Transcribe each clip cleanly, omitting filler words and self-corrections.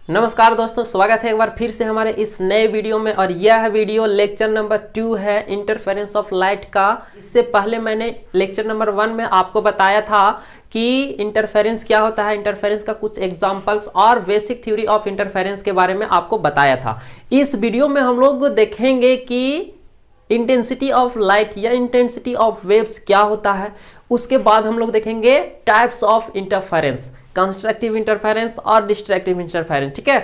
नमस्कार दोस्तों, स्वागत है एक बार फिर से हमारे इस नए वीडियो में। और यह वीडियो लेक्चर नंबर 2 है इंटरफेरेंस ऑफ लाइट का। इससे पहले मैंने लेक्चर नंबर 1 में आपको बताया था कि इंटरफेरेंस क्या होता है, इंटरफेरेंस का कुछ एग्जांपल्स और बेसिक थ्योरी ऑफ इंटरफेरेंस के बारे में आपको बताया था। इस वीडियो में हम लोग देखेंगे कि इंटेंसिटी ऑफ लाइट या इंटेंसिटी ऑफ वेव्स क्या होता है। उसके बाद हम लोग देखेंगे types of interference, constructive interference और डिस्ट्रक्टिव इंटरफेरेंस। ठीक है,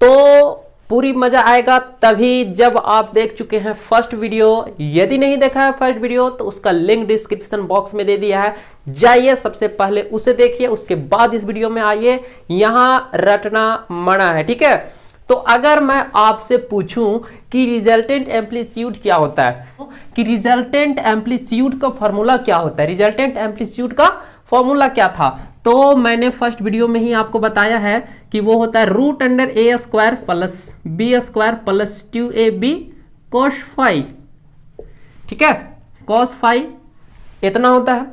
तो पूरी मजा आएगा तभी जब आप देख चुके हैं फर्स्ट वीडियो। यदि नहीं देखा है फर्स्ट वीडियो तो उसका लिंक डिस्क्रिप्शन बॉक्स में दे दिया है, जाइए सबसे पहले उसे देखिए, उसके बाद इस वीडियो में आइए। यहां रटना मना है, ठीक है। तो अगर मैं आपसे पूछूं कि रिजल्टेंट एम्पलीट्यूड क्या होता है, कि रिजल्टेंट एम्पलीट्यूड का फॉर्मूला क्या होता है, रिजल्टेंट एम्पलीट्यूड का फॉर्मूला क्या था, तो मैंने फर्स्ट वीडियो में ही आपको बताया है कि वो होता है √a² plus b² plus 2ab cos phi। ठीक है, cos phi इतना होता है।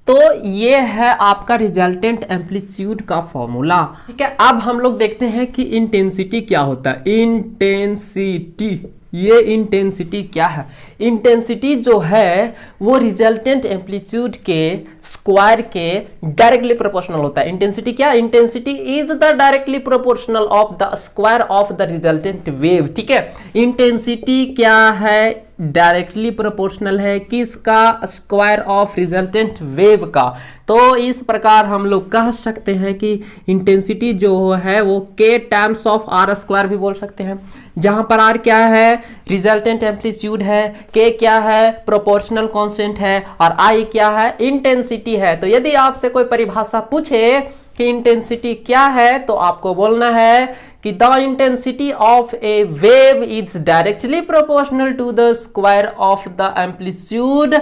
तो ये है आपका रिजल्टेंट एम्पलीट्यूड का फॉर्मूला। ठीक है, अब हम लोग देखते हैं कि इंटेंसिटी क्या होता है। इंटेंसिटी, ये इंटेंसिटी क्या है? इंटेंसिटी जो है वो रिजल्टेंट एम्पलीट्यूड के स्क्वायर के डायरेक्टली प्रोपोर्शनल होता है। इंटेंसिटी क्या? Intensity is the directly proportional of the square of the resultant wave. ठीक है, इंटेंसिटी क्या है? डायरेक्टली प्रोपोर्शनल है किसका? स्क्वायर ऑफ रिजल्टेंट वेव का। तो इस प्रकार हम लोग कह सकते हैं कि इंटेंसिटी जो है वो k टाइम्स ऑफ r² भी बोल सकते हैं, जहां पर r क्या है? रिजल्टेंट एम्पलीट्यूड है, k क्या है? प्रोपोर्शनल कांस्टेंट है, और I क्या है? इंटेंसिटी है। तो यदि आपसे कोई परिभाषा पूछे कि इंटेंसिटी क्या है, तो आपको बोलना है कि the intensity of a wave is directly proportional to the square of the amplitude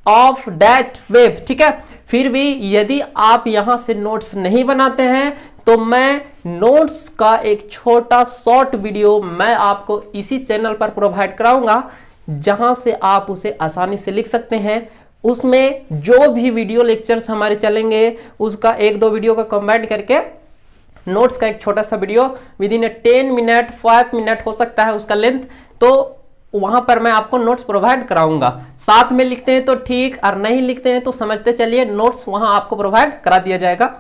of that wave. ठीक है, फिर भी यदि आप यहां से नोट्स नहीं बनाते हैं तो मैं नोट्स का एक छोटा शॉर्ट वीडियो मैं आपको इसी चैनल पर प्रोवाइड कराऊंगा, जहां से आप उसे आसानी से लिख सकते हैं। उसमें जो भी वीडियो लेक्चर्स हमारे चलेंगे उसका 1-2 वीडियो का कंबाइन करके नोट्स का एक छोटा सा video with in 10 minute 5 minute हो सकता है उसका लेंथ, तो वहां पर मैं आपको नोट्स प्रोवाइड कराऊंगा। साथ में लिखते हैं तो ठीक, और नहीं लिखते हैं तो समझते चलिए, नोट्स वहां आपको प्रोवाइड करा दिया जाएगा।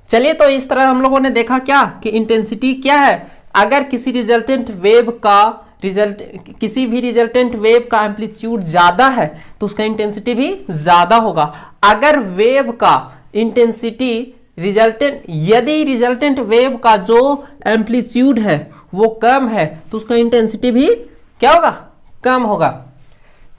चलिए, तो इस तरह हम लोगों ने देखा क्या कि इंटेंसिटी क्या है। अगर किसी भी रिजल्टेंट वेव का एम्पलीट्यूड ज्यादा है तो उसका इंटेंसिटी भी ज्यादा होगा। अगर वेव का इंटेंसिटी यदि रिजल्टेंट वेव का जो एम्पलीट्यूड है वो कम है तो उसका इंटेंसिटी भी क्या होगा? कम होगा।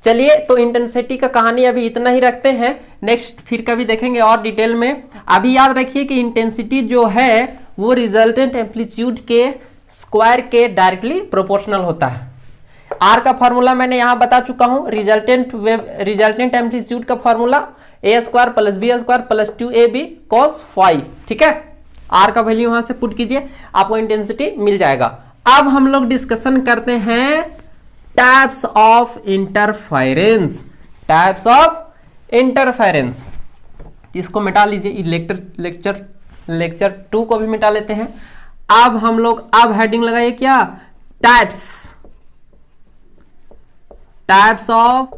चलिए, तो इंटेंसिटी का कहानी अभी इतना ही रखते हैं, नेक्स्ट फिर कभी देखेंगे और डिटेल में। अभी याद रखिए कि इंटेंसिटी जो है वो रिजल्टेंट एम्पलीट्यूड के स्क्वायर के डायरेक्टली प्रोपोर्शनल होता है। आर का फॉर्मूला मैंने यहां बता चुका हूं, रिजल्टेंट एम्पलीट्यूड का formula a² plus b² plus 2ab cos phi। ठीक है, आर का वैल्यू यहां से पुट कीजिए, आपको इंटेंसिटी मिल जाएगा। अब हम लोग डिस्कशन करते हैं types of interference. Types of interference, इसको मिटा लीजिए, लेक्चर 2 को भी मिटा लेते हैं। अब हम लोग हेडिंग लगाइए क्या? टाइप्स ऑफ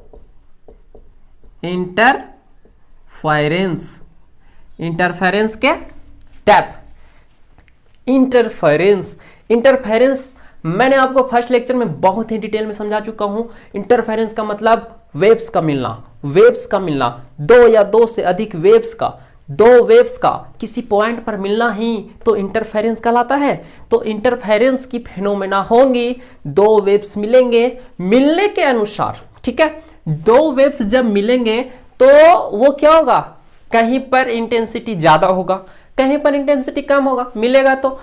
इंटरफेरेंस के टाइप। इंटरफेरेंस मैंने आपको फर्स्ट लेक्चर में बहुत ही डिटेल में समझा चुका हूं। इंटरफेरेंस का मतलब वेव्स का मिलना, दो या दो से अधिक दो वेव्स का किसी पॉइंट पर मिलना ही तो इंटरफेरेंस कहलाता है। तो इंटरफेरेंस की फेनोमेना होंगी, दो वेव्स मिलेंगे, मिलने के अनुसार, ठीक है, दो वेव्स जब मिलेंगे तो वो क्या होगा? कहीं पर इंटेंसिटी ज्यादा होगा, कहीं पर इंटेंसिटी कम होगा, मिलेगा तो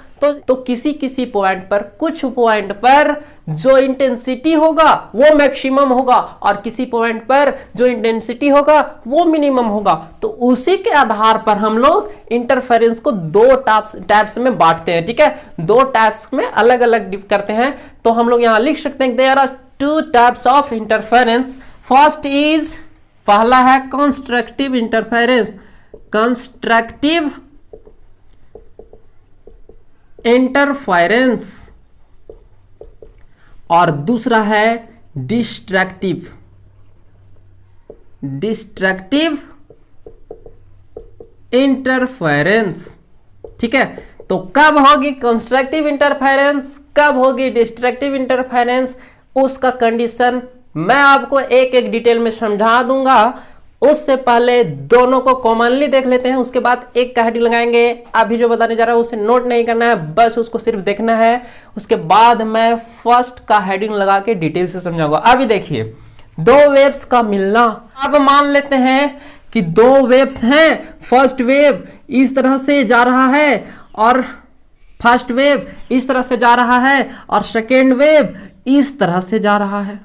किसी पॉइंट पर, कुछ पॉइंट पर जो इंटेंसिटी होगा वो मैक्सिमम होगा और किसी पॉइंट पर जो इंटेंसिटी होगा वो मिनिमम होगा। तो उसी के आधार पर हम लोग इंटरफेरेंस को दो टाइप्स में बांटते हैं। ठीक है, दो टाइप्स में अलग अलग करते हैं। तो हम लोग यहां लिख सकते हैं there are 2 types of interference. First is, पहला है कंस्ट्रक्टिव इंटरफेरेंस। कंस्ट्रक्टिव इंटरफेरेंस और दूसरा है डिस्ट्रक्टिव इंटरफेरेंस। ठीक है, तो कब होगी कंस्ट्रक्टिव इंटरफेरेंस, कब होगी डिस्ट्रक्टिव इंटरफेरेंस, उसका कंडीशन मैं आपको एक एक डिटेल में समझा दूंगा। उससे पहले दोनों को कॉमनली देख लेते हैं, उसके बाद एक का हेडिंग लगाएंगे। अभी जो बताने जा रहा हूं उसे नोट नहीं करना है, बस उसको सिर्फ देखना है। उसके बाद मैं फर्स्ट का हेडिंग लगा के डिटेल से समझाऊंगा। अभी देखिए, दो वेव्स का मिलना। अब मान लेते हैं कि दो वेव्स हैं, फर्स्ट वेव इस तरह से जा रहा है और फर्स्ट वेव इस तरह से जा रहा है और सेकेंड वेव इस तरह से जा रहा है।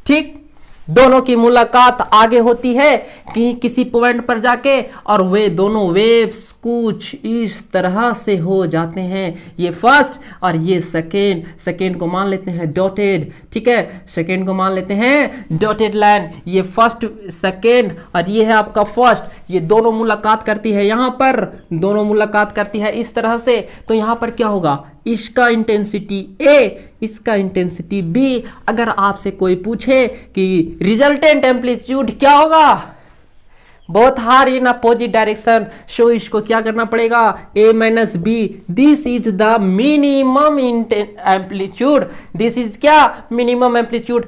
ठीक, दोनों की मुलाकात आगे होती है कि किसी पॉइंट पर जाके, और वे दोनों वेव्स कुछ इस तरह से हो जाते हैं। ये फर्स्ट और ये सेकेंड को मान लेते हैं डॉटेड। ठीक है, सेकेंड को मान लेते हैं डॉटेड लाइन। ये फर्स्ट सेकेंड और ये है आपका फर्स्ट, ये दोनों मुलाकात करती है, यहां पर दोनों मुलाकात करती है इस तरह से। तो यहां पर क्या होगा, इसका इंटेंसिटी ए, इसका इंटेंसिटी बी। अगर आपसे कोई पूछे कि रिजल्टेंट एम्पलीट्यूड क्या होगा, both are in opposite direction, so इसको क्या करना पड़ेगा, A minus B. This is the minimum amplitude, this is क्या, मिनिमम एम्पलीट्यूड।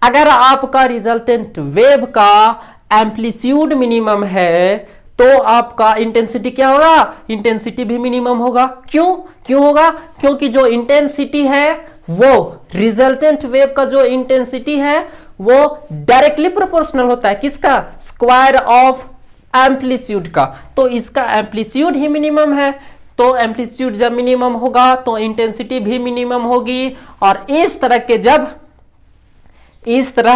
अगर आपका रिजल्टेंट वेव का एम्पलीट्यूड मिनिमम है तो आपका इंटेंसिटी क्या होगा, इंटेंसिटी भी मिनिमम होगा। क्यों होगा, क्योंकि जो इंटेंसिटी है वो रिजल्टेंट वेव का जो इंटेंसिटी है वो डायरेक्टली प्रोपोर्शनल होता है किसका, स्क्वायर ऑफ एम्पलीट्यूड का। तो इसका एम्पलीट्यूड ही मिनिमम है, तो एम्पलीट्यूड जब मिनिमम होगा तो इंटेंसिटी भी मिनिमम होगी। और इस तरह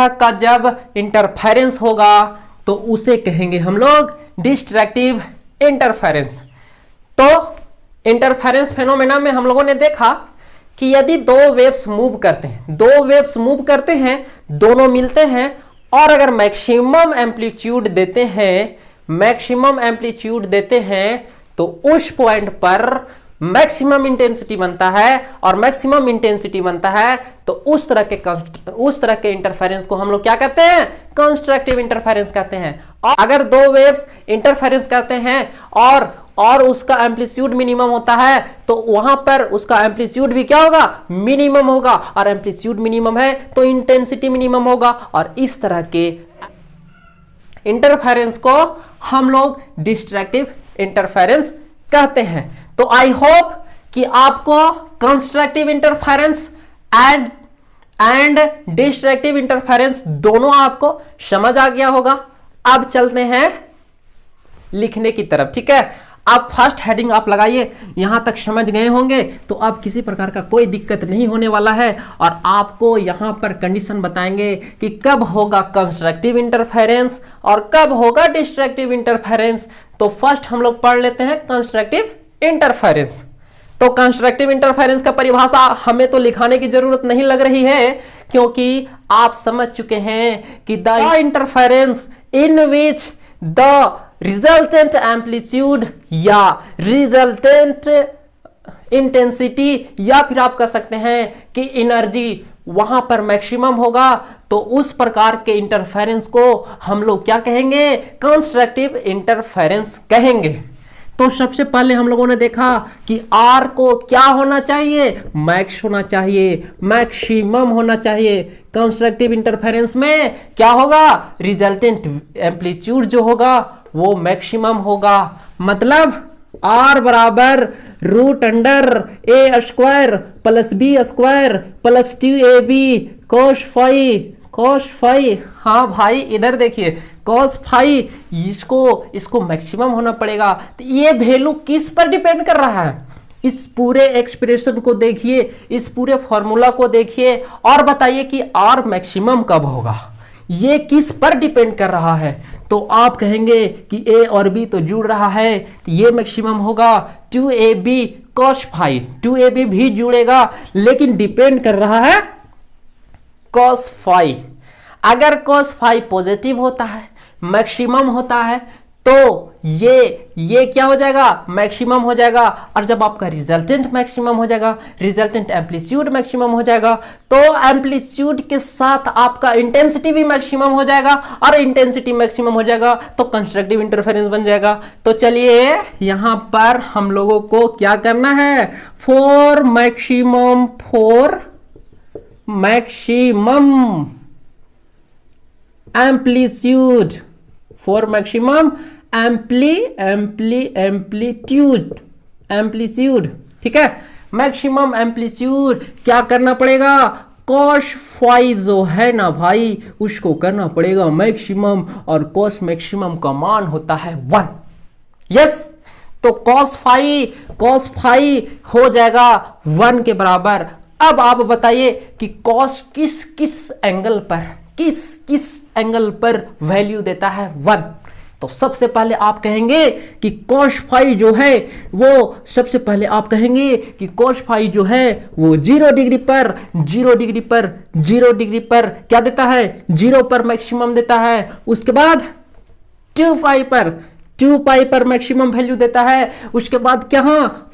का जब इंटरफेरेंस होगा तो उसे कहेंगे हम लोग डिस्ट्रक्टिव इंटरफेरेंस। तो इंटरफेरेंस फेनोमेना में हम लोगों ने देखा कि यदि दो वेव्स मूव करते हैं, दोनों मिलते हैं और अगर मैक्सिमम एम्पलीट्यूड देते हैं तो उस पॉइंट पर मैक्सिमम इंटेंसिटी बनता है, और मैक्सिमम इंटेंसिटी बनता है तो उस तरह के इंटरफेरेंस को हम लोग क्या कहते हैं, कंस्ट्रक्टिव इंटरफेरेंस कहते हैं। और अगर दो वेव्स इंटरफेरेंस करते हैं और उसका एम्पलीट्यूड मिनिमम होता है तो वहां पर उसका एम्पलीट्यूड भी क्या होगा, मिनिमम होगा, और एम्पलीट्यूड मिनिमम है तो इंटेंसिटी मिनिमम होगा। और इस तरह के इंटरफेरेंस को हम लोग डिस्ट्रक्टिव इंटरफेरेंस कहते हैं। तो आई होप कि आपको constructive interference and destructive interference दोनों आपको समझ आ गया होगा। अब चलते हैं लिखने की तरफ। ठीक है, आप फर्स्ट हेडिंग आप लगाइए, यहां तक समझ गए होंगे तो अब किसी प्रकार का कोई दिक्कत नहीं होने वाला है। और आपको यहां पर कंडीशन बताएंगे कि कब होगा कंस्ट्रक्टिव इंटरफेरेंस और कब होगा डिस्ट्रक्टिव इंटरफेरेंस। तो फर्स्ट हम लोग पढ़ लेते हैं कंस्ट्रक्टिव इंटरफेरेंस। तो कंस्ट्रक्टिव इंटरफेरेंस का परिभाषा हमें तो लिखाने की जरूरत नहीं लग रही है, क्योंकि आप समझ चुके हैं कि the interference in which the resultant amplitude या रिजल्टेंट इंटेंसिटी या फिर आप कह सकते हैं कि एनर्जी वहां पर मैक्सिमम होगा, तो उस प्रकार के इंटरफेरेंस को हम लोग क्या कहेंगे, कंस्ट्रक्टिव इंटरफेरेंस कहेंगे। तो सबसे पहले हम लोगों ने देखा कि R को क्या होना चाहिए, मैक्स होना चाहिए, मैक्सिमम होना चाहिए। कंस्ट्रक्टिव इंटरफेरेंस में क्या होगा, रिजल्टेंट एम्पलीट्यूड जो होगा वो मैक्सिमम होगा। मतलब R बराबर root under A square plus B square plus 2ab cos phi. हाँ भाई इधर देखिए cos फाई, इसको मैक्सिमम होना पड़ेगा। तो ये वैल्यू किस पर डिपेंड कर रहा है, इस पूरे एक्सप्रेशन को देखिए, इस पूरे फॉर्मूला को देखिए और बताइए कि R मैक्सिमम कब होगा, ये किस पर डिपेंड कर रहा है। तो आप कहेंगे कि A और B तो जुड़ रहा है, तो ये मैक्सिमम होगा। 2ab cos फाई, 2ab भी जुड़ेगा लेकिन डिपेंड कर रहा है cos फाई। अगर cos फाई पॉजिटिव होता है, मैक्सिमम होता है, तो ये क्या हो जाएगा, मैक्सिमम हो जाएगा। और जब आपका रिजल्टेंट मैक्सिमम हो जाएगा, रिजल्टेंट एम्पलीट्यूड मैक्सिमम हो जाएगा, तो एम्पलीट्यूड के साथ आपका इंटेंसिटी भी मैक्सिमम हो जाएगा, और इंटेंसिटी मैक्सिमम हो जाएगा तो कंस्ट्रक्टिव इंटरफेरेंस बन जाएगा। तो चलिए यहां पर हम लोगों को क्या करना है, for maximum amplitude, for maximum amplitude, ठीक है, मैक्सिमम एम्पलीट्यूड क्या करना पड़ेगा, कॉस फाई जो है ना भाई उसको करना पड़ेगा मैक्सिमम, और कॉस मैक्सिमम का मान होता है 1। यस, तो कॉस फाई हो जाएगा 1 के बराबर। अब आप बताइए कि कॉस किस एंगल पर वैल्यू देता है 1। तो सबसे पहले आप कहेंगे कि कॉस फाई जो है वो, सबसे पहले आप कहेंगे कि कॉस फाई जो है वो 0 डिग्री पर क्या देता है, 0 पर मैक्सिमम देता है। उसके बाद 2 पाई पर मैक्सिमम वैल्यू देता है। उसके बाद क्या,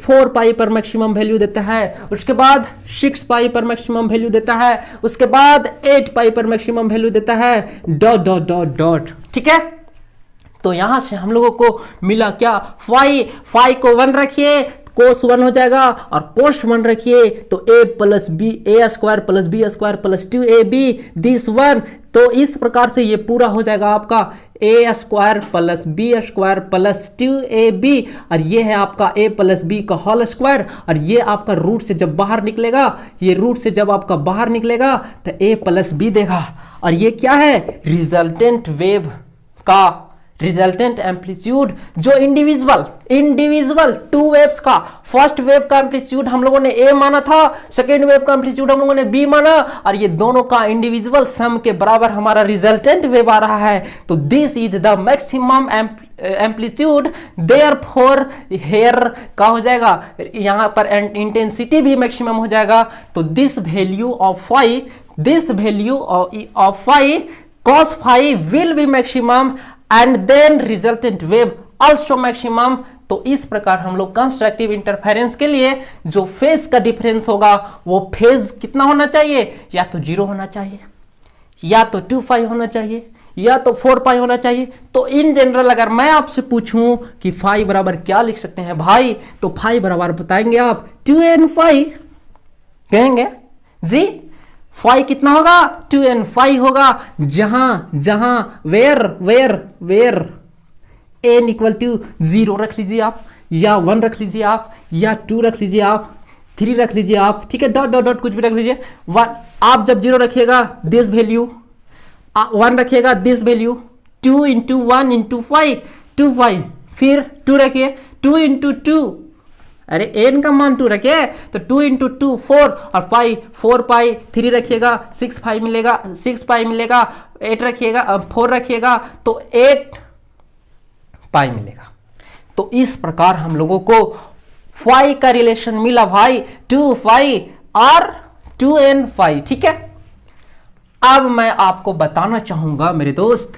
4 पाई पर मैक्सिमम वैल्यू देता है। उसके बाद 6 पाई पर मैक्सिमम वैल्यू देता है। उसके बाद 8 पाई पर मैक्सिमम वैल्यू देता है, डॉट। ठीक है, तो यहां से हम लोगों को मिला क्या, फाई को 1 रखिए, कोस 1 हो जाएगा, और कोस 1 रखिए तो a plus B, A square plus B square plus 2ab this 1। तो इस प्रकार से ये पूरा हो जाएगा आपका a square plus B square plus 2ab, और ये है आपका a प्लस बी का होल स्क्वायर, और ये आपका रूट से जब बाहर निकलेगा, ये रूट से जब आपका बाहर निकलेगा तो a प्लस बी देगा। और ये क्या है, रिजल्टेंट वेव का रिजल्टेंट एम्पलीट्यूड, जो इंडिविजुअल 2 वेव्स का, फर्स्ट वेव का एम्पलीट्यूड हम लोगों ने a माना था, सेकेंड वेव का एम्पलीट्यूड हम लोगों ने b माना, और ये दोनों का इंडिविजुअल सम के बराबर हमारा रिजल्टेंट वेव आ रहा है। तो this is the maximum amplitude, therefore here का हो जाएगा, यहां पर इंटेंसिटी भी मैक्सिमम हो जाएगा। तो this value of phi cos phi will be maximum and then resultant wave also maximum. तो इस प्रकार हम लोग कंस्ट्रक्टिव इंटरफेरेंस के लिए जो फेज का डिफरेंस होगा वो फेज कितना होना चाहिए, या तो 0 होना चाहिए, या तो 2 पाई होना चाहिए, या तो 4 पाई होना चाहिए। तो इन जनरल अगर मैं आपसे पूछूं कि फाई बराबर क्या लिख सकते हैं भाई, तो फाई बराबर बताएंगे आप 2n फाई कहेंगे जी। फाई कितना होगा, 2n फाई होगा, जहां वेयर n इक्वल टू 0 रख लीजिए आप, या 1 रख लीजिए आप, या 2 रख लीजिए आप, 3 रख लीजिए आप, ठीक है, डॉट कुछ भी रख लीजिए। 1 आप जब 0 रखिएगा दिस वैल्यू, 1 रखिएगा दिस वैल्यू, 2 इंटू 1 इंटू 5 2 5, फिर 2 रखिए 2 इंटू 2, अरे n का मान 2 रखिए तो 2 इंटू 2 4, और 4 पाई, 3 रखिएगा 6 पाई मिलेगा, 6 पाई मिलेगा, 8 रखिएगा 4 रखिएगा तो 8 पाई मिलेगा। तो इस प्रकार हम लोगों को फाई का रिलेशन मिला भाई, 2 फाई और 2n फाई। ठीक है, अब मैं आपको बताना चाहूंगा मेरे दोस्त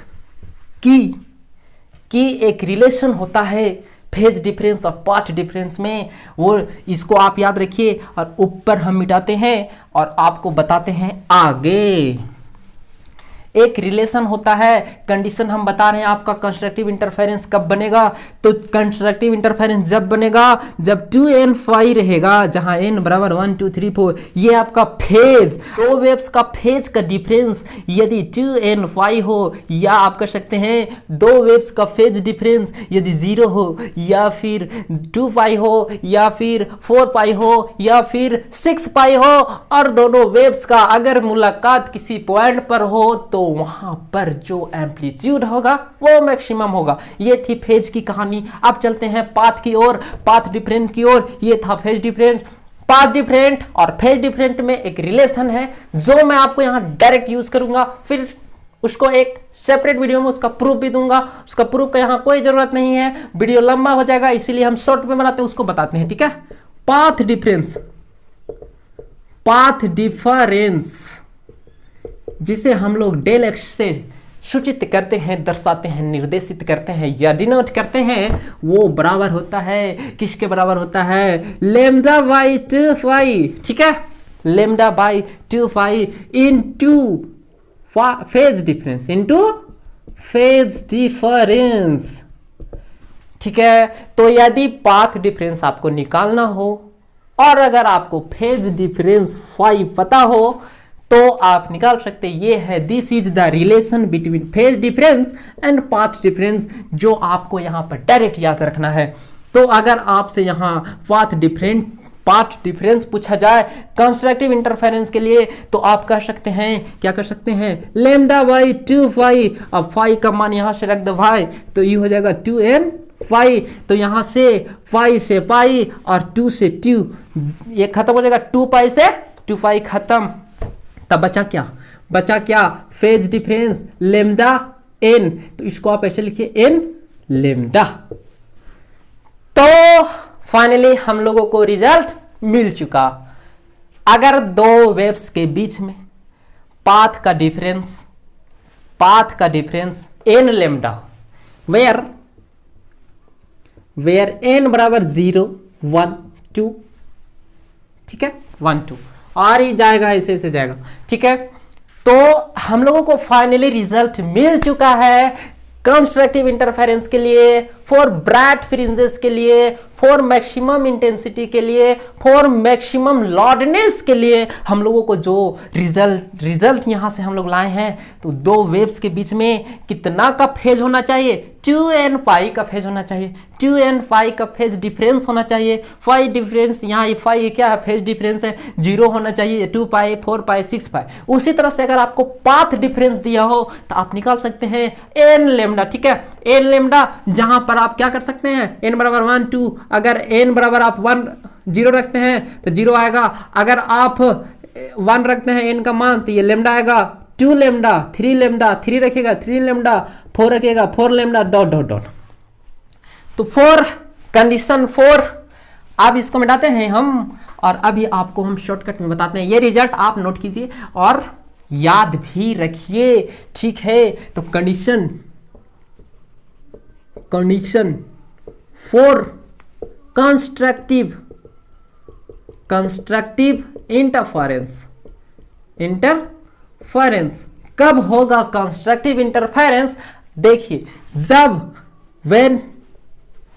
कि एक रिलेशन होता है फेज डिफरेंस और पाथ डिफरेंस में, वो इसको आप याद रखिए, और ऊपर हम मिटाते हैं और आपको बताते हैं आगे। एक रिलेशन होता है, कंडीशन हम बता रहे हैं आपका कंस्ट्रक्टिव इंटरफेरेंस कब बनेगा, तो कंस्ट्रक्टिव इंटरफेरेंस जब बनेगा जब 2n फाई रहेगा, जहां n बराबर 1 2 3 4, ये आपका फेज, दो वेव्स का फेज का डिफरेंस यदि 2n फाई हो, या आप कर सकते हैं दो वेव्स का फेज डिफरेंस यदि 0 हो, या फिर 2 पाई हो, या फिर 4 पाई हो, या फिर 6 पाई हो, और दोनों वेव्स का अगर मुलाकात किसी पॉइंट पर हो तो वहां पर जो एम्पलीट्यूड होगा वो मैक्सिमम होगा। ये थी फेज की कहानी। अब चलते हैं पाथ की ओर, पाथ डिफरेंट की ओर। ये था फेज डिफरेंट। पाथ डिफरेंट और फेज डिफरेंट में एक रिलेशन है जो मैं आपको यहां डायरेक्ट यूज करूंगा, फिर उसको एक सेपरेट वीडियो में उसका प्रूफ भी दूंगा। उसका प्रूफ का यहां कोई जरूरत नहीं है, वीडियो लंबा हो जाएगा, इसीलिए हम शॉर्ट में बनाते हैं, उसको बताते हैं। ठीक है, पाथ डिफरेंस, पाथ डिफरेंस जिसे हम लोग डेल एक्स से सूचित करते हैं, दर्शाते हैं, निर्देशित करते हैं या डिनोट करते हैं, वो बराबर होता है, किसके बराबर होता है, लेम्डा बाई 2 ठीक है, lambda by 2 into phase difference, into phase difference, ठीक है। तो यदि पाथ डिफरेंस आपको निकालना हो और अगर आपको फेज डिफरेंस फाई पता हो तो आप निकाल सकते हैं। ये है, this is the relation between phase difference and path difference, जो आपको यहां पर डायरेक्ट याद रखना है। तो अगर आपसे यहां पाथ डिफरेंस पूछा जाए कंस्ट्रक्टिव इंटरफेरेंस के लिए, तो आप कह सकते हैं, क्या कर सकते हैं, लेम्डा बाई 2 अब फाई का मान यहां से रख दो भाई, तो ये हो जाएगा 2n फाई, तो यहां से फाई से पाई और 2 से 2, ये खत्म हो जाएगा, 2 पाई से 2 पाई खत्म। तब बचा क्या, फेज डिफरेंस लेम्डा n, तो इसको आप ऐसे लिखिए n लेम्डा। तो फाइनली हम लोगों को रिजल्ट मिल चुका। अगर दो वेव्स के बीच में पाथ का डिफरेंस n लेम्डा हो, वेयर n बराबर 0 1 2, ठीक है, 1 2 और ही जाएगा, ऐसे जाएगा, ठीक है। तो हम लोगों को फाइनली रिजल्ट मिल चुका है कंस्ट्रक्टिव इंटरफेरेंस के लिए, फॉर ब्रैड फ्रिंजेस के लिए, फॉर मैक्सिमम इंटेंसिटी के लिए, फॉर मैक्सिमम लॉडनेस के लिए हम लोगों को जो रिजल्ट यहां से हम लोग लाए हैं, तो दो वेव्स के बीच में कितना का फेज होना चाहिए, 2n पाई का फेज होना चाहिए, 2n पाई का फेज डिफरेंस होना चाहिए। फाई डिफरेंस यहाँ फाई क्या है, फेज डिफरेंस है, 0 होना चाहिए, 2 पाई 4 पाई 6 पाई। उसी तरह से अगर आपको पाथ डिफरेंस दिया हो तो आप निकाल सकते हैं n लेम्डा, ठीक है, n लेम्डा, जहां पर आप क्या कर सकते हैं, n बराबर 1 2, अगर n बराबर आप 1 0 रखते हैं तो 0 आएगा, अगर आप 1 रखते हैं n का मान तो ये लेम्डा आएगा, 2 लेम्डा, 3 लेम्डा, 3 रखेगा 3 लेम्डा, 4 रखेगा 4 लेम्डा, डॉट डॉट डॉट। तो कंडीशन 4 अब इसको मिटाते हैं हम, और अभी आपको हम शॉर्टकट में बताते हैं। ये रिजल्ट आप नोट कीजिए और याद भी रखिए, ठीक है। तो कंडीशन 4 कंस्ट्रक्टिव इंटरफेरेंस कब होगा कंस्ट्रक्टिव इंटरफेरेंस, देखिए जब व्हेन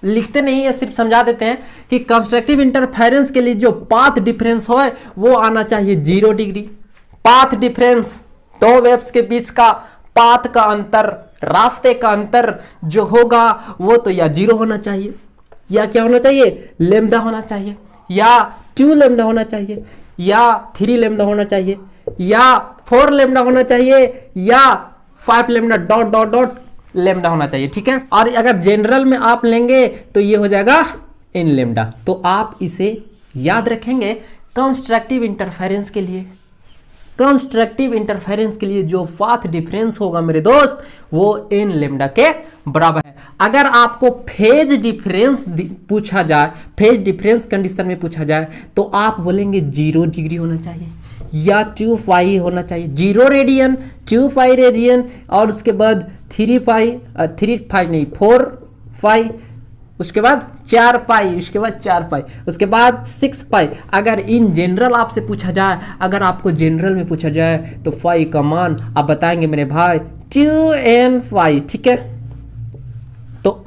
लिखते नहीं है, सिर्फ समझा देते हैं कि कंस्ट्रक्टिव इंटरफेरेंस के लिए जो पाथ डिफरेंस हो वो आना चाहिए 0 डिग्री। पाथ डिफरेंस दो वेव्स के बीच का पाथ का अंतर, रास्ते का अंतर जो होगा वो तो या 0 होना चाहिए, या क्या होना चाहिए, लेम्डा होना चाहिए, या 2 लेम्डा होना चाहिए, या 3 लेम्डा होना चाहिए, या 4 लेम्डा होना चाहिए, या 5 lambda dot dot dot lambda होना चाहिए, ठीक है। और अगर जनरल में आप लेंगे तो ये हो जाएगा n लेम्डा। तो आप इसे याद रखेंगे कंस्ट्रक्टिव इंटरफेरेंस के लिए जो पाथ डिफरेंस होगा मेरे दोस्त वो n लेम्डा के बराबर है। अगर आपको फेज डिफरेंस पूछा जाए, फेज डिफरेंस कंडीशन में पूछा जाए, तो आप बोलेंगे 0 डिग्री होना चाहिए या 2 पाई होना चाहिए, 0 रेडियन 2 पाई रेडियन, और उसके बाद 4 पाई, उसके बाद 4 पाई, उसके बाद 4 पाई, उसके बाद 6 पाई। अगर इन जनरल आपसे पूछा जाए, अगर आपको जनरल में पूछा जाए तो फाई का मान आप बताएंगे मेरे भाई 2n पाई, ठीक है। तो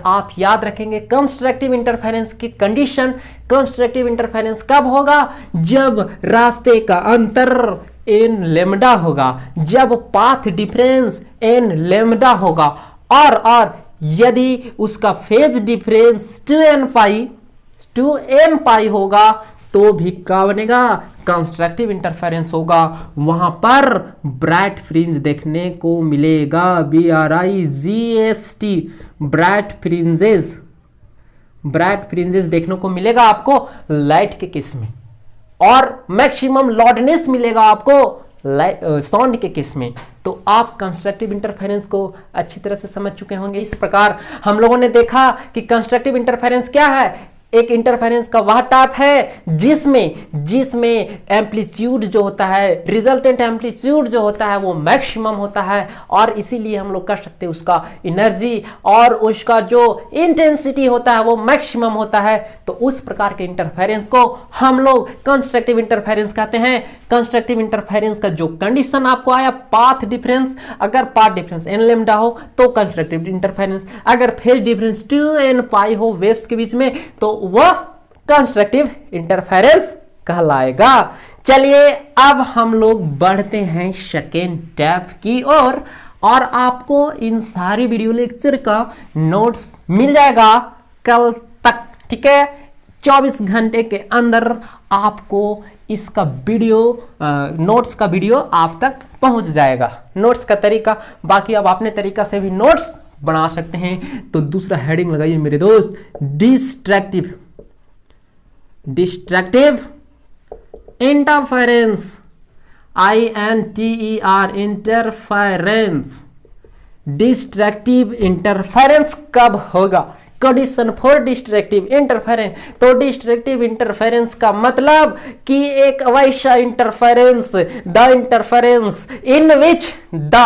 आप याद रखेंगे कंस्ट्रक्टिव इंटरफेरेंस की कंडीशन। कंस्ट्रक्टिव इंटरफेरेंस कब होगा, जब रास्ते का अंतर n लेम्डा होगा, जब पाथ डिफरेंस n लेम्डा होगा, और यदि उसका फेज डिफरेंस 2n पाई होगा तो भी क्या बनेगा, कंस्ट्रक्टिव इंटरफेरेंस होगा। वहां पर ब्राइट फ्रिंज देखने को मिलेगा, BRIGST, ब्राइट फ्रिंजेस देखने को मिलेगा आपको लाइट के केस में, और मैक्सिमम लॉडनेस मिलेगा आपको साउंड के केस में। तो आप कंस्ट्रक्टिव इंटरफेरेंस को अच्छी तरह से समझ चुके होंगे। इस प्रकार हम लोगों ने देखा कि कंस्ट्रक्टिव इंटरफेरेंस क्या है, एक इंटरफेरेंस का वह टाइप है जिसमें एम्पलीट्यूड जो होता है, रिजल्टेंट एम्पलीट्यूड जो होता है वो मैक्सिमम होता है, और इसीलिए हम लोग कर सकते हैं उसका एनर्जी और उसका जो इंटेंसिटी होता है वो मैक्सिमम होता है। तो उस प्रकार के इंटरफेरेंस को हम लोग कंस्ट्रक्टिव इंटरफेरेंस कहते हैं। कंस्ट्रक्टिव इंटरफेरेंस का जो कंडीशन आपको आया, पाथ डिफरेंस, अगर पाथ डिफरेंस n लैम्डा हो तो कंस्ट्रक्टिव इंटरफेरेंस, अगर फेज डिफरेंस 2n पाई हो वेव्स के बीच में तो वह कंस्ट्रक्टिव इंटरफेरेंस कहलाएगा। चलिए अब हम लोग बढ़ते हैं सेकेंड टैप की ओर, और आपको इन सारी वीडियो लेक्चर का नोट्स मिल जाएगा कल तक, ठीक है। 24 घंटे के अंदर आपको इसका वीडियो नोट्स का वीडियो आप तक पहुंच जाएगा। नोट्स का तरीका, बाकी आप अपने तरीका से भी नोट्स बना सकते हैं। तो दूसरा हेडिंग लगाइए मेरे दोस्त, destructive interference, INTER interference. Destructive interference कब होगा? Condition for destructive interference. तो डिस्ट्रक्टिव इंटरफेरेंस का मतलब कि एक वैसा interference, the interference in which the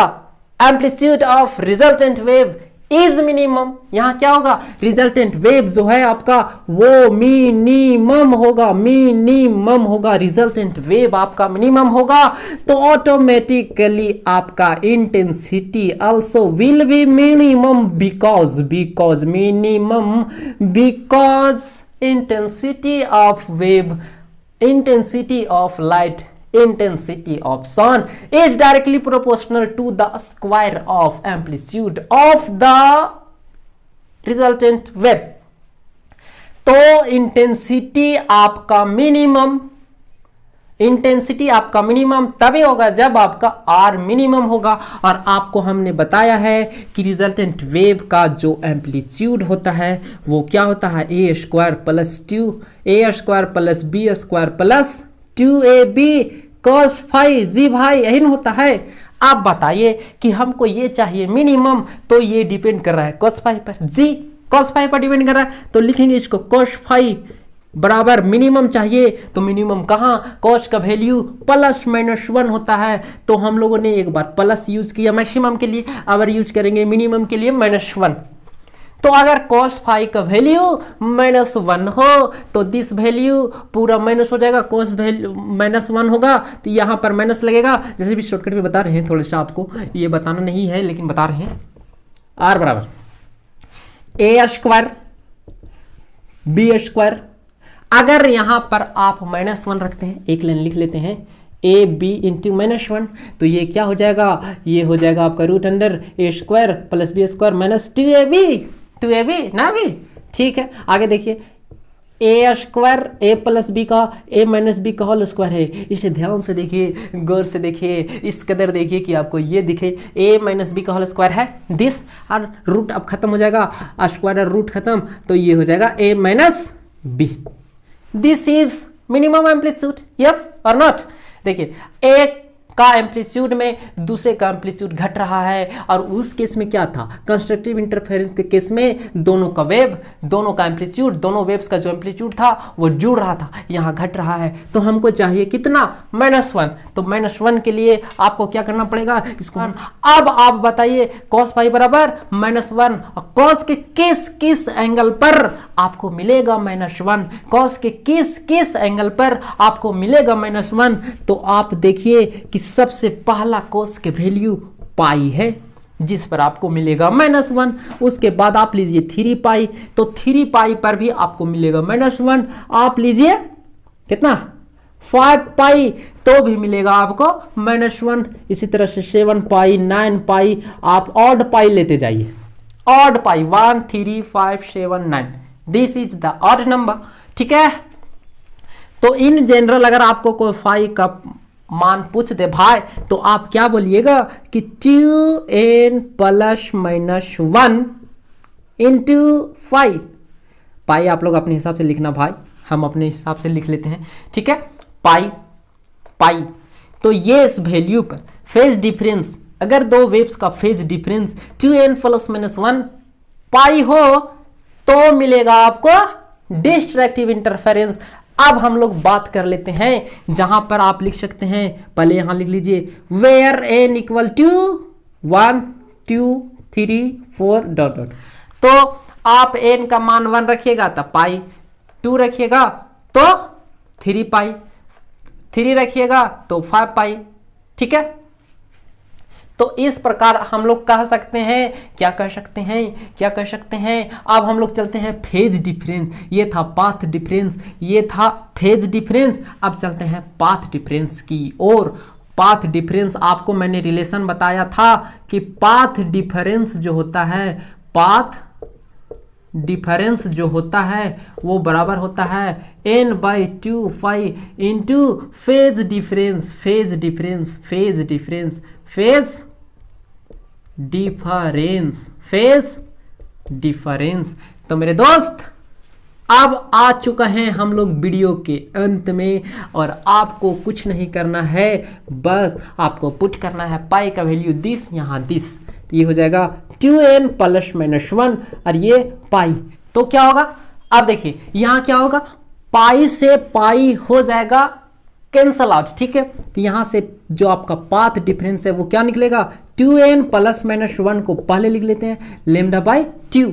amplitude of resultant wave is minimum. यहां क्या होगा? रिजल्टेंट वेव जो है आपका वो मिनिमम होगा, रिजल्टेंट वेव आपका मिनिमम होगा। तो ऑटोमेटिकली आपका intensity also will be minimum because intensity of wave, intensity of light, intensity of sun is directly proportional to the square of amplitude of the resultant wave। तो intensity आपका minimum तभी होगा जब आपका R minimum होगा। और आपको हमने बताया है कि रिजल्टेंट वेव का जो एम्पलीट्यूड होता है वो क्या होता है? a square plus 2a² plus b² plus 2ab cos phi जी भाई, यही ना होता है। आप बताइए कि हमको ये चाहिए मिनिमम, तो ये डिपेंड कर रहा है cos फाई पर, जी cos फाई पर डिपेंड कर रहा है। तो लिखेंगे इसको cos फाई बराबर मिनिमम चाहिए। तो मिनिमम कहाँ? cos का वैल्यू प्लस माइनस 1 होता है। तो हम लोगों ने एक बार प्लस यूज किया मैक्सिमम के लिए, अब यूज करेंगे मिनिमम के लिए -1। तो अगर cos फाई का वैल्यू -1 हो तो दिस वैल्यू पूरा माइनस हो जाएगा, cos वैल्यू -1 होगा तो यहाँ पर माइनस लगेगा। जैसे भी शॉर्टकट में बता रहे हैं, थोड़ा सा आपको ये बताना नहीं है लेकिन बता रहे हैं। R बराबर a² b²। अगर यहाँ पर आप -1 रखते हैं, एक लाइन लिख लेते हैं ab इंटू -1, तो ये क्या हो जाएगा? ये हो जाएगा आपका √a² plus b² minus 2ab ना भी, ठीक है। आगे देखिए a² a प्लस बी का a माइनस बी का होल स्क्वायर है। इसे ध्यान से देखिए, गौर से देखिए, इस कदर देखिए कि आपको ये दिखे a माइनस बी का होल स्क्वायर है दिस, और रूट अब खत्म हो जाएगा, स्क्वायर और रूट खत्म, तो ये हो जाएगा a minus B. This is minimum amplitude, yes और नॉट? देखिए एक का एम्पलीट्यूड में दूसरे का एम्पलीट्यूड घट रहा है, और उस केस में क्या था? कंस्ट्रक्टिव इंटरफेरेंस के केस में दोनों का वेव, दोनों का एम्पलीट्यूड, दोनों वेव्स का जो एम्पलीट्यूड था वो जुड़ रहा था, यहाँ घट रहा है। तो हमको चाहिए कितना? -1। तो -1 के लिए आपको क्या करना पड़ेगा? इसको अब आप बताइए cos फाई बराबर -1, और cos के किस एंगल पर आपको मिलेगा -1? cos के किस एंगल पर आपको मिलेगा -1? तो आप देखिए कि सबसे पहला cos के वैल्यू पाई है जिस पर आपको मिलेगा -1। उसके बाद आप लीजिए 3 पाई, तो 3 पाई पर भी आपको मिलेगा -1। आप लीजिए कितना? 5 पाई, तो भी मिलेगा आपको -1। इसी तरह से 7 पाई, 9 पाई, आप ऑड पाई लेते जाइए, odd pi 1 3 5 7 9, this is the odd number, ठीक है। तो इन जनरल अगर आपको कोई फाई का मान पूछ दे भाई, तो आप क्या बोलिएगा कि 2n प्लस -1 इंटू 5 पाई। आप लोग अपने हिसाब से लिखना भाई, हम अपने हिसाब से लिख लेते हैं, ठीक है। पाई तो ये इस वैल्यू पर फेज डिफरेंस, अगर दो वेव्स का फेज डिफरेंस 2n प्लस -1 पाई हो तो मिलेगा आपको डिस्ट्रैक्टिव इंटरफेरेंस। अब हम लोग बात कर लेते हैं जहां पर आप लिख सकते हैं, पहले यहां लिख लीजिए where n equal to 1 2 3 4 dot dot. तो आप n का मान 1 रखिएगा तो पाई, 2 रखिएगा तो 3 पाई, 3 रखिएगा तो 5 पाई। ठीक है, तो इस प्रकार हम लोग कह सकते हैं, क्या कह सकते हैं, अब हम लोग चलते हैं फेज डिफरेंस। ये था पाथ डिफरेंस, ये था फेज डिफरेंस। अब चलते हैं पाथ डिफरेंस की ओर। पाथ डिफरेंस आपको मैंने रिलेशन बताया था कि पाथ डिफरेंस जो होता है, पाथ डिफरेंस जो होता है वो बराबर होता है n/2 pi into phase difference, phase difference, phase difference, phase difference, phase difference. तो मेरे दोस्त अब आ चुका है हम लोग वीडियो के अंत में, और आपको कुछ नहीं करना है, बस आपको पुट करना है पाई का वैल्यू दिस, यहाँ दिस, तो ये हो जाएगा 2n प्लस माइनस 1 और ये पाई। तो क्या होगा, अब देखिए यहाँ क्या होगा, पाई से पाई हो जाएगा कैंसल आउट। ठीक है, तो यहां से जो आपका पाथ डिफरेंस है वो क्या निकलेगा, 2n प्लस माइनस 1 को पहले लिख लेते हैं लेमडा बाई 2,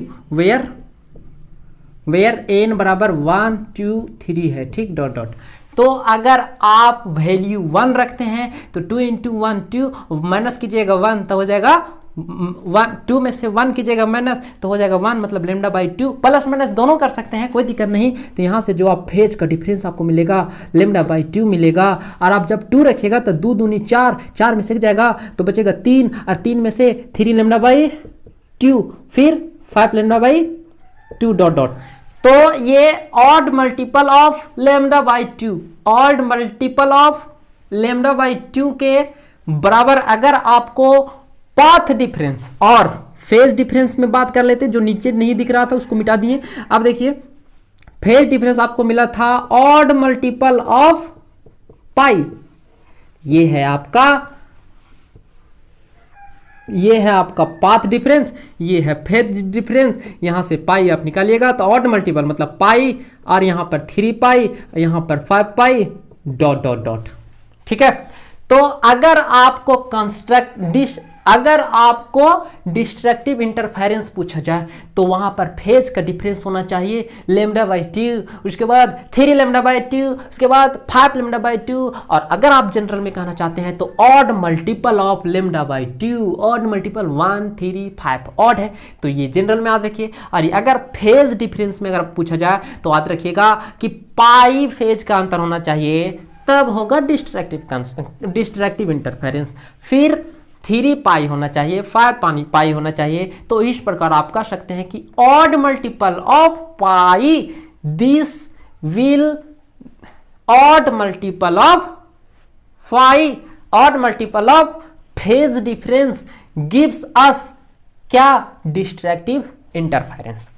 वेयर n बराबर 1 2 3 है। ठीक, डॉट डॉट। तो अगर आप वैल्यू 1 रखते हैं तो 2 इंटू 1 2, माइनस कीजिएगा 1 तो हो जाएगा 1, 2 में से 1 कीजिएगा माइनस तो हो जाएगा 1, मतलब लेमडा बाई 2। प्लस माइनस दोनों कर सकते हैं, कोई दिक्कत नहीं। तो यहाँ से जो आप फेज का डिफरेंस आपको मिलेगा लेमडा बाई 2 मिलेगा, और आप जब 2 रखिएगा तो 2 दूनी 4, 4 में से जाएगा तो बचेगा 3, और 3 में से 3 लेमडा बाई 2, फिर 5 लेमडा बाई 2 डॉट डॉट। तो ये odd multiple of lambda by 2, odd multiple of lambda by 2 के बराबर अगर आपको पाथ डिफरेंस और फेज डिफरेंस में बात कर लेते, जो नीचे नहीं दिख रहा था उसको मिटा दिए। अब देखिए फेज डिफरेंस आपको मिला था ऑड मल्टीपल ऑफ पाई, ये है आपका पाथ डिफरेंस, ये है फेज डिफरेंस। यहां से पाई आप निकालिएगा तो ऑड मल्टीपल मतलब पाई, और यहां पर 3 पाई, यहां पर 5 पाई डॉट डॉट डॉट। ठीक है, तो अगर आपको डिस्ट्रक्टिव इंटरफेरेंस पूछा जाए तो वहां पर फेज का डिफरेंस होना चाहिए लेमडा बाई 2, उसके बाद 3 लेमडा बाई 2, उसके बाद 5 लेमडा बाई 2, और अगर आप जनरल में कहना चाहते हैं तो odd multiple of lambda by 2, odd multiple 1 3 5 odd है, तो ये जनरल में याद रखिए। और अगर फेज डिफरेंस में अगर पूछा जाए तो याद रखिएगा कि पाई फेज का अंतर होना चाहिए, तब होगा डिस्ट्रक्टिव इंटरफेरेंस। फिर 3 पाई होना चाहिए, 5 पाई होना चाहिए। तो इस प्रकार आप कह सकते हैं कि odd multiple of pi, this will odd multiple of pi, odd multiple of phase difference gives us क्या, डिस्ट्रक्टिव इंटरफेरेंस।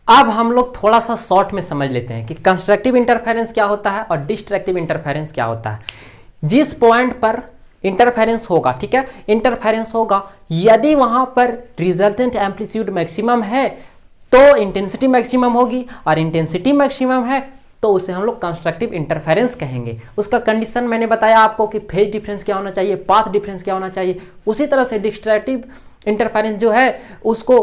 अब हम लोग थोड़ा सा शॉर्ट में समझ लेते हैं कि कंस्ट्रक्टिव इंटरफेरेंस क्या होता है और डिस्ट्रक्टिव इंटरफेरेंस क्या होता है। जिस पॉइंट पर इंटरफेरेंस होगा, ठीक है, इंटरफेरेंस होगा, यदि वहां पर रिजल्टेंट एम्पलीट्यूड मैक्सिमम है तो इंटेंसिटी मैक्सिमम होगी, और इंटेंसिटी मैक्सिमम है तो उसे हम लोग कंस्ट्रक्टिव इंटरफेरेंस कहेंगे। उसका कंडीशन मैंने बताया आपको कि फेज डिफरेंस क्या होना चाहिए, पाथ डिफरेंस क्या होना चाहिए। उसी तरह से डिस्ट्रक्टिव इंटरफेरेंस जो है उसको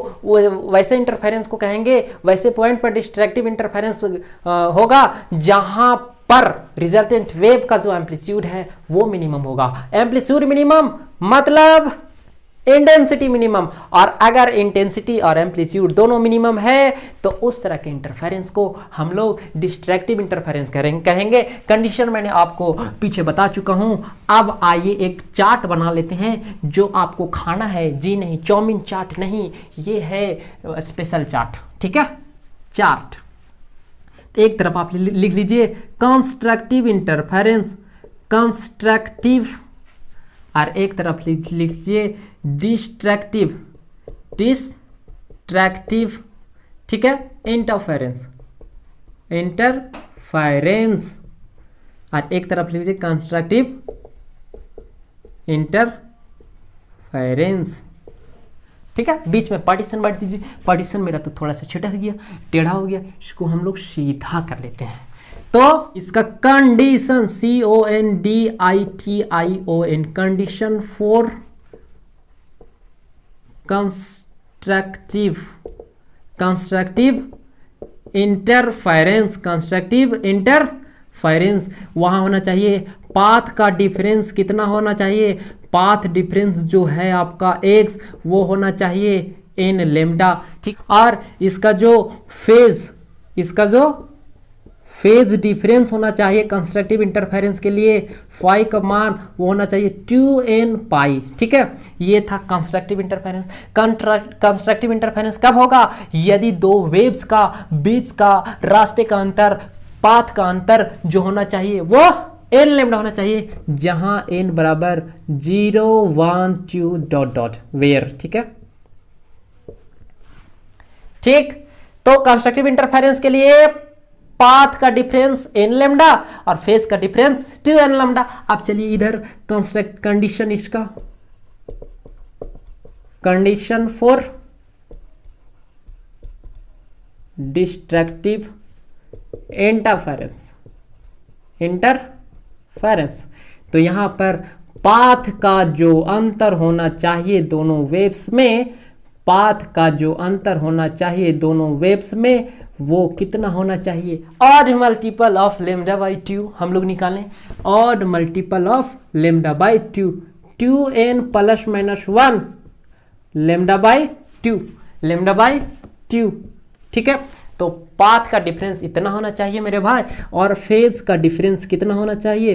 वैसे इंटरफेरेंस को कहेंगे, वैसे पॉइंट पर डिस्ट्रक्टिव इंटरफेरेंस होगा जहां पर रिजल्टेंट वेव का जो एम्पलीट्यूड है वो मिनिमम होगा। एम्पलीट्यूड मिनिमम मतलब इंटेंसिटी मिनिमम, और अगर इंटेंसिटी और एम्पलीट्यूड दोनों मिनिमम है तो उस तरह के इंटरफेरेंस को हम लोग डिस्ट्रक्टिव इंटरफेरेंस कहेंगे। कंडीशन मैंने आपको पीछे बता चुका हूं। अब आइए एक चार्ट बना लेते हैं जो आपको खाना है, जी नहीं, चाउमीन चाट नहीं, ये है स्पेशल चार्ट। ठीक है, चार्ट एक तरफ आप लिख लीजिए कंस्ट्रक्टिव इंटरफेरेंस, कंस्ट्रक्टिव, और एक तरफ लिख लीजिए डिस्ट्रक्टिव, ठीक है, इंटरफेरेंस, और एक तरफ लिख लीजिए कंस्ट्रक्टिव इंटरफेरेंस। ठीक है, बीच में पार्टीशन बांट दीजिए। पार्टीशन मेरा तो थोड़ा सा छिटक गया, टेढ़ा हो गया, इसको हम लोग सीधा कर लेते हैं। तो इसका condition CONDITION condition for constructive interference वहां होना चाहिए। पाथ का डिफरेंस कितना होना चाहिए? पाथ डिफरेंस जो है आपका x वो होना चाहिए n लेमडा, ठीक। और इसका जो फेज डिफरेंस होना चाहिए कंस्ट्रक्टिव इंटरफेरेंस के लिए, फाई का मान वो होना चाहिए 2n पाई, ठीक है। ये था कंस्ट्रक्टिव इंटरफेरेंस। कंस्ट्रक्टिव इंटरफेरेंस कब होगा? यदि दो वेव्स का बीच का रास्ते का अंतर, पाथ का अंतर जो होना चाहिए वो n लेमडा होना चाहिए, जहां n बराबर 0 1 2 डॉट डॉट वेयर, ठीक है, ठीक। तो कंस्ट्रक्टिव इंटरफेरेंस के लिए पाथ का डिफरेंस n लेमडा और फेज का डिफरेंस 2n लेमडा। अब चलिए इधर कंडीशन, इसका कंडीशन फॉर डिस्ट्रक्टिव इंटरफेरेंस, तो यहां पर पाथ का जो अंतर होना चाहिए दोनों वेव्स में, पाथ का जो अंतर होना चाहिए दोनों वेव्स में वो कितना होना चाहिए? Odd multiple of lambda by 2 हम लोग निकालें। Odd multiple of lambda by 2, 2n plus minus 1 lambda by 2, ठीक है। तो पाथ का डिफरेंस इतना होना चाहिए मेरे भाई, और फेज का डिफरेंस कितना होना चाहिए?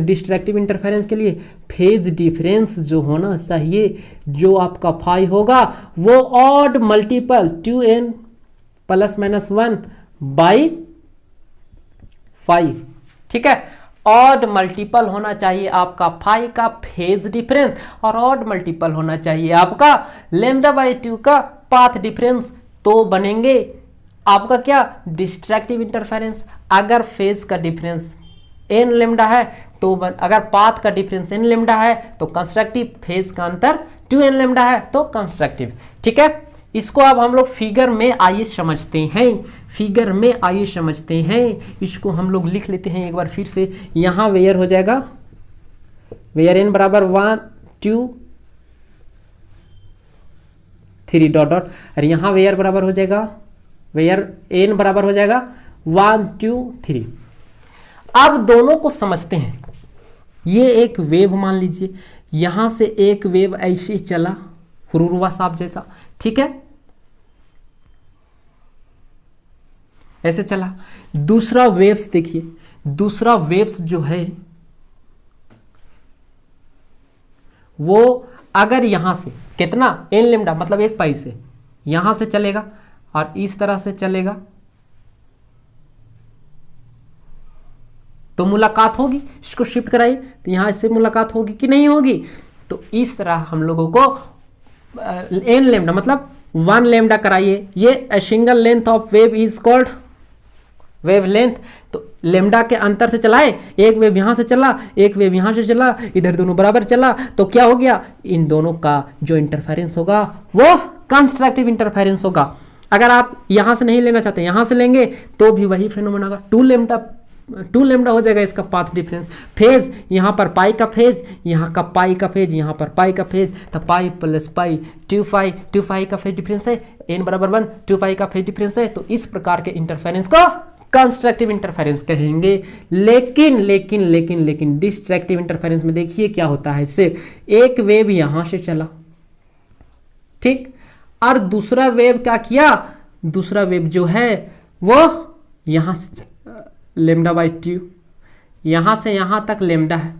डिस्ट्रक्टिव इंटरफेरेंस के लिए फेज डिफरेंस जो होना चाहिए, जो आपका फाई होगा वो odd multiple 2n plus minus 1 by 5, ठीक है। ऑड मल्टीपल होना चाहिए आपका फाई का फेज डिफरेंस, और ऑड मल्टीपल होना चाहिए आपका लेमडा बाई 2 का पाथ डिफरेंस, तो बनेंगे आपका क्या? Destructive interference. अगर फेज का डिफरेंस n लेमडा है तो अगर पाथ का डिफरेंस n लेमडा है तो कंस्ट्रक्टिव, फेज का अंतर 2n लेमडा है तो कंस्ट्रक्टिव, ठीक है। इसको अब हम लोग फिगर में आइए समझते हैं, इसको हम लोग लिख लेते हैं एक बार फिर से। यहां वेयर हो जाएगा, वेयर n बराबर 1 2 3 डॉट डॉट, और यहां वेयर बराबर हो जाएगा, वेयर n बराबर हो जाएगा 1 2 3। अब दोनों को समझते हैं। ये एक वेव मान लीजिए, यहां से एक वेव ऐसे चला हुरुरुआ सांप जैसा, ठीक है, ऐसे चला। दूसरा वेव्स देखिए, दूसरा वेव्स जो है वो अगर यहां से कितना n लेमडा मतलब 1 पाई से यहां से चलेगा और इस तरह से चलेगा तो मुलाकात होगी। इसको शिफ्ट कराइए तो यहां से मुलाकात होगी कि नहीं होगी? तो इस तरह हम लोगों को n लेमडा मतलब 1 लेमडा कराइए। ये single length of wave is called wave length. तो लेमडा के अंतर से चलाए, एक वेव यहां से चला, एक वेव यहां से चला, इधर दोनों बराबर चला, तो क्या हो गया? इन दोनों का जो इंटरफेरेंस होगा वो कंस्ट्रक्टिव इंटरफेरेंस होगा। अगर आप यहां से नहीं लेना चाहते, यहां से लेंगे तो भी वही फेनोमेना होगा। 2 लेमडा हो जाएगा इसका पाथ डिफरेंस। फेज यहाँ पर पाई का फेज, यहाँ का पाई का फेज, यहाँ पर पाई का फेज, तो पाई प्लस पाई 2 पाई का फेज डिफरेंस है, n बराबर 1 2 पाई का फेज डिफरेंस है। तो इस प्रकार के इंटरफेरेंस को कंस्ट्रक्टिव इंटरफेरेंस कहेंगे। लेकिन डिस्ट्रक्टिव इंटरफेरेंस में देखिए क्या होता है। सिर्फ एक वेव यहां से चला, ठीक, और दूसरा वेव क्या किया? दूसरा वेव जो है वो यहां से लेमडा बाई 2, यहां से यहां तक लेमडा है,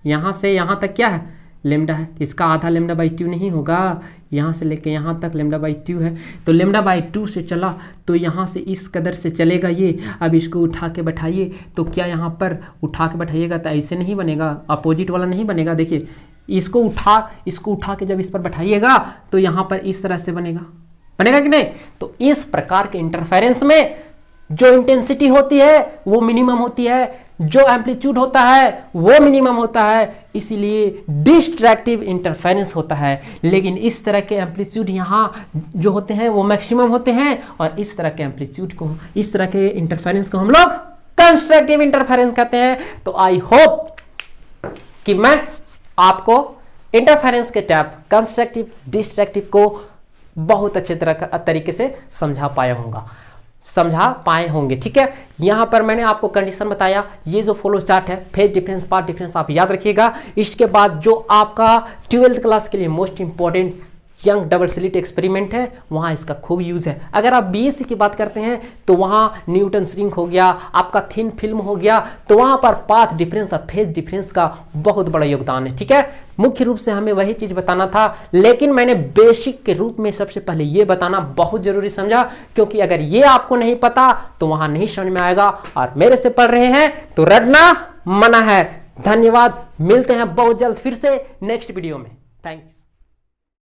यहां से यहां तक क्या है? लेमडा है। इसका आधा लेमडा बाई 2 नहीं होगा, यहां से लेके यहां तक लेमडा बाई 2 है। तो लेमडा बाई 2 से चला तो यहां से इस कदर से चलेगा ये। अब इसको उठा के बैठाइए तो क्या यहाँ पर उठा के बैठाइएगा तो ऐसे नहीं बनेगा, अपोजिट वाला नहीं बनेगा। देखिए इसको उठा के जब इस पर बैठाइएगा तो यहाँ पर इस तरह से बनेगा कि नहीं? तो इस प्रकार के इंटरफेरेंस में जो इंटेंसिटी होती है वो मिनिमम होती है, जो एम्पलीट्यूड होता है वो मिनिमम होता है, इसीलिए डिस्ट्रैक्टिव इंटरफेरेंस होता है। लेकिन इस तरह के एम्पलीट्यूड यहाँ जो होते हैं वो मैक्सिमम होते हैं, और इस तरह के एम्पलीट्यूड को, इस तरह के इंटरफेरेंस को हम लोग कंस्ट्रक्टिव इंटरफेरेंस कहते हैं। तो आई होप कि मैं आपको इंटरफेरेंस के टाइप कंस्ट्रक्टिव डिस्ट्रक्टिव को बहुत अच्छे तरीके से समझा पाए होंगे। ठीक है, यहां पर मैंने आपको कंडीशन बताया, ये जो फ्लो चार्ट है फेज डिफरेंस पार्ट डिफरेंस आप याद रखिएगा। इसके बाद जो आपका 12th क्लास के लिए most important young double slit experiment है, वहाँ इसका खूब यूज़ है। अगर आप बीएससी की बात करते हैं तो वहाँ न्यूटन श्रिंक हो गया, आपका थिन फिल्म हो गया, तो वहाँ पर पाथ डिफरेंस और फेज डिफरेंस का बहुत बड़ा योगदान है। ठीक है, मुख्य रूप से हमें वही चीज़ बताना था, लेकिन मैंने बेसिक के रूप में सबसे पहले ये बताना बहुत ज़रूरी समझा, क्योंकि अगर ये आपको नहीं पता तो वहाँ नहीं समझ में आएगा। और मेरे से पढ़ रहे हैं तो रटना मना है। धन्यवाद, मिलते हैं बहुत जल्द फिर से नेक्स्ट वीडियो में। थैंक्स।